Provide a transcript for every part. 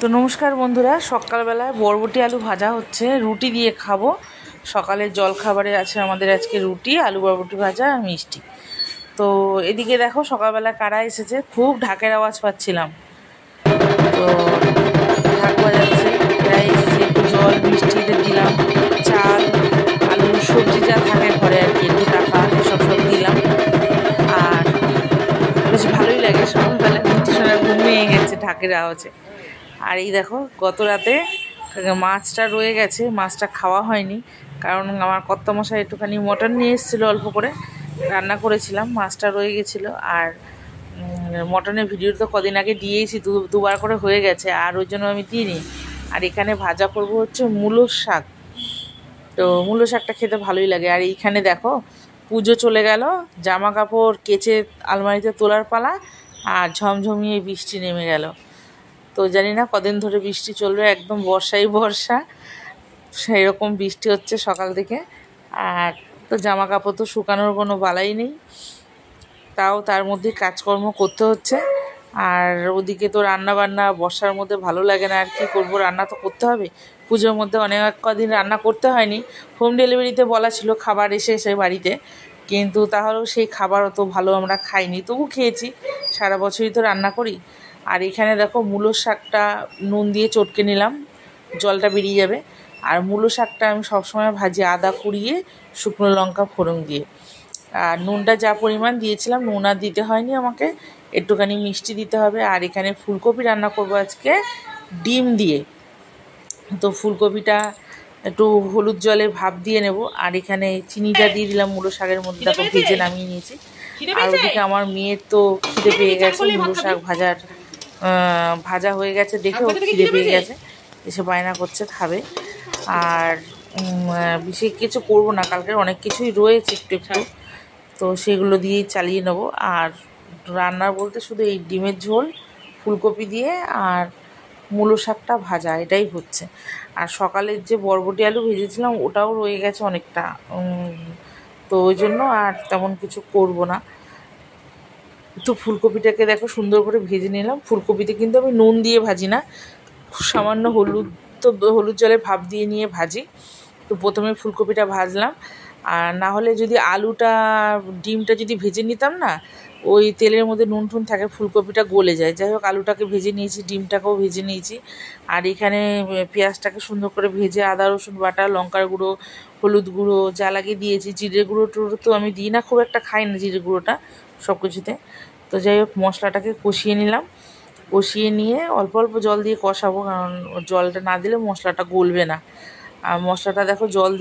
তো নমস্কার বন্ধুরা, সকালবেলায় বরবটি আলু ভাজা হচ্ছে, রুটি দিয়ে খাবো। সকালের জল খাবারে আছে আমাদের আজকে রুটি, আলু বরবটি ভাজা আর মিষ্টি। তো এদিকে দেখো সকালবেলা কারা এসেছে, খুব ঢাকের আওয়াজ পাচ্ছিলাম। তো ঢাক বাজাচ্ছে, প্রায় এসেছে, একটু জল মিষ্টিতে দিলাম, চাল আলু সবজি যা থাকে ঘরে আর কি, একটু টাকা এসব সব দিলাম। আর বেশ ভালোই লাগে, সকালবেলা মিষ্টি শোনার ঘুমিয়ে গেছে ঢাকের আওয়াজে। আর এই দেখো গত রাতে মাছটা রয়ে গেছে, মাছটা খাওয়া হয়নি, কারণ আমার কর্তামশাই একটুখানি মটন নিয়ে এসেছিলো, অল্প করে রান্না করেছিলাম, মাছটা রয়ে গেছিলো। আর মটনের ভিডিও তো কদিন আগে দিয়েছি, দুবার করে হয়ে গেছে, আর ওই জন্য আমি দিইনি। আর এখানে ভাজা করব হচ্ছে মূলোর শাক। তো মূলো শাকটা খেতে ভালোই লাগে। আর এইখানে দেখো পুজো চলে গেল, জামা কাপড় কেচে আলমারিতে তোলার পালা, আর ঝমঝমিয়ে বৃষ্টি নেমে গেল। তো জানি না কদিন ধরে বৃষ্টি চলবে, একদম বর্ষাই বর্ষা, সেই রকম বৃষ্টি হচ্ছে সকাল থেকে। আর তো জামা কাপড় তো শুকানোর কোনো বালাই নেই, তাও তার মধ্যে কাজকর্ম করতে হচ্ছে। আর ওদিকে তো রান্না বান্না বর্ষার মধ্যে ভালো লাগে না, আর কি করবো, রান্না তো করতে হবে। পুজোর মধ্যে অনেক কদিন রান্না করতে হয়নি, হোম ডেলিভারিতে বলা ছিল খাবার এসে এসে বাড়িতে, কিন্তু তাহলেও সেই খাবার অত ভালো আমরা খাইনি, তবু খেয়েছি, সারা বছরই তো রান্না করি। আর এখানে দেখো মূলোর শাকটা নুন দিয়ে চটকে নিলাম, জলটা বেরিয়ে যাবে। আর মূলো শাকটা আমি সবসময় ভাজি আদা কুড়িয়ে, শুকনো লঙ্কা ফোড়ন দিয়ে। আর নুনটা যা পরিমাণ দিয়েছিলাম, নুন আর দিতে হয়নি আমাকে, একটুখানি মিষ্টি দিতে হবে। আর এখানে ফুলকপি রান্না করবো আজকে ডিম দিয়ে। তো ফুলকপিটা একটু হলুদ জলে ভাপ দিয়ে নেব। আর এখানে চিনিটা দিয়ে দিলাম মূলো শাকের মধ্যে, তারপর ভেজে নামিয়ে নিয়েছি। আর ওদিকে আমার মেয়ের তো খিদে পেয়ে গেছে, মূলো শাক ভাজা হয়ে গেছে দেখে ও খিদে পেয়ে গেছে, এসে বায়না করছে খাবে। আর বিশেষ কিছু করবো না, কালকের অনেক কিছুই রয়েছে একটু একটু, তো সেগুলো দিয়েই চালিয়ে নেব। আর রান্নার বলতে শুধু এই ডিমের ঝোল, ফুলকপি দিয়ে আর মূলো শাকটা ভাজা, এটাই হচ্ছে। আর সকালের যে বরবটি আলু ভেজেছিলাম ওটাও রয়ে গেছে অনেকটা, তো ওই জন্য আর তেমন কিছু করব না। তো ফুলকপিটাকে দেখো সুন্দর করে ভেজে নিলাম। ফুলকপিতে কিন্তু আমি নুন দিয়ে ভাজি না, সামান্য হলুদ জলে ভাপ দিয়ে নিয়ে ভাজি। তো প্রথমে ফুলকপিটা ভাজলাম, আর না হলে যদি ডিমটা যদি ভেজে নিতাম না, ওই তেলের মধ্যে নুন টুন থাকে, ফুলকপিটা গলে যায়। যাই হোক, আলুটাকে ভেজে নিয়েছি, ডিমটাকেও ভেজে নিয়েছি। আর এখানে পেঁয়াজটাকে সুন্দর করে ভেজে আদা রসুন বাটা, লঙ্কার গুঁড়ো, হলুদ গুঁড়ো যা লাগিয়ে দিয়েছি। জিরে গুঁড়ো টুড়ো তো আমি দিই না, খুব একটা খাই না জিরে গুঁড়োটা সব কিছুতে। তো যাই হোক, মশলাটাকে কষিয়ে নিলাম, কষিয়ে নিয়ে অল্প অল্প জল দিয়ে কষাবো, কারণ জলটা না দিলে মশলাটা গলবে না। আর মশলাটা দেখো জল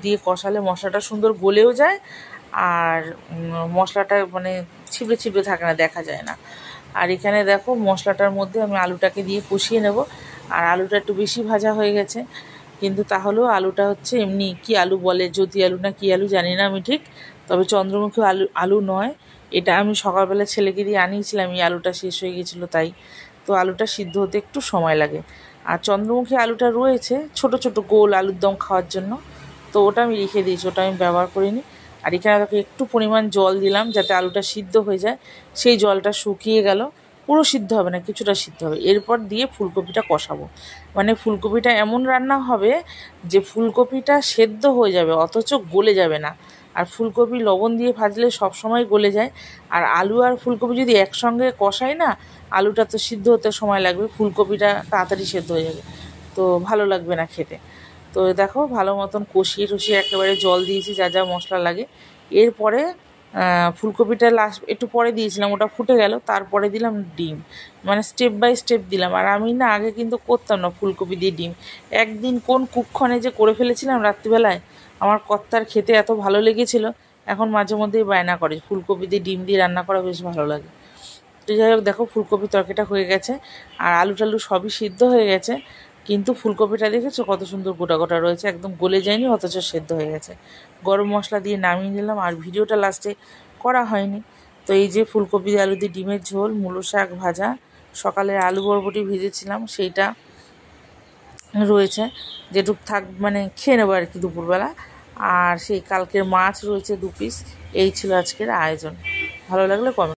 দিয়ে কষালে মশলাটা সুন্দর গলেও যায়, আর মশলাটা মানে ছিপড়ে ছিপড়ে থাকে না, দেখা যায় না। আর এখানে দেখো মশলাটার মধ্যে আমি আলুটাকে দিয়ে কষিয়ে নেব। আর আলুটা একটু বেশি ভাজা হয়ে গেছে, কিন্তু তাহলেও আলুটা হচ্ছে এমনি কি আলু বলে, জ্যোতি আলু না কি আলু জানি না আমি ঠিক, তবে চন্দ্রমুখী আলু নয় এটা। আমি সকালবেলা ছেলেকে দিয়ে আনিয়েছিলাম, এই আলুটা শেষ হয়ে গেছিলো তাই। তো আলুটা সিদ্ধ হতে একটু সময় লাগে। আর চন্দ্রমুখী আলুটা রয়েছে ছোট ছোট গোল আলুর দম খাওয়ার জন্য, তো ওটা আমি রেখে দিয়েছি, ওটা আমি ব্যবহার করিনি। আর এখানে তাকে একটু পরিমাণ জল দিলাম যাতে আলুটা সিদ্ধ হয়ে যায়। সেই জলটা শুকিয়ে গেল, পুরো সিদ্ধ হবে না, কিছুটা সিদ্ধ হবে। এরপর দিয়ে ফুলকপিটা কষাবো, মানে ফুলকপিটা এমন রান্না হবে যে ফুলকপিটা সেদ্ধ হয়ে যাবে অথচ গলে যাবে না। আর ফুলকপি লবণ দিয়ে ভাজলে সব সময় গলে যায়। আর আলু আর ফুলকপি যদি একসঙ্গে কষাই না, আলুটা তো সিদ্ধ হতে সময় লাগবে, ফুলকপিটা তাড়াতাড়ি সেদ্ধ হয়ে যাবে, তো ভালো লাগবে না খেতে। তো দেখো ভালো মতন কষিয়ে টষিয়ে একেবারে জল দিয়েছি যা যা মশলা লাগে। এরপরে ফুলকপিটা লাস্ট একটু পরে দিয়েছিলাম, ওটা ফুটে গেল, তারপরে দিলাম ডিম, মানে স্টেপ বাই স্টেপ দিলাম। আর আমি না আগে কিন্তু করতাম না ফুলকপি দিয়ে ডিম, একদিন কোন কুক্ষণে যে করে ফেলেছিলাম রাত্রিবেলায়, আমার কর্তার খেতে এত ভালো লেগেছিলো, এখন মাঝে মধ্যেই বায়না করে ফুলকপি দিয়ে ডিম দিয়ে রান্না করা বেশ ভালো লাগে। তো যাই হোক, দেখো ফুলকপির তরকারিটা হয়ে গেছে, আর আলু টালু সবই সিদ্ধ হয়ে গেছে, কিন্তু ফুলকপিটা দেখেছো কত সুন্দর গোটা গোটা রয়েছে, একদম গলে যায়নি অথচ সেদ্ধ হয়ে গেছে। গরম মশলা দিয়ে নামিয়ে নিলাম, আর ভিডিওটা লাস্টে করা হয়নি। তো এই যে ফুলকপি আলু দিয়ে ডিমের ঝোল, মূলো শাক ভাজা, সকালে আলু বরবটি ভেজেছিলাম সেইটা রয়েছে, যেটুক মানে খেয়ে নেবো আর কি দুপুরবেলা। আর সেই কালকের মাছ রয়েছে 2 পিস। এই ছিল আজকের আয়োজন। ভালো লাগলে কমেন্ট।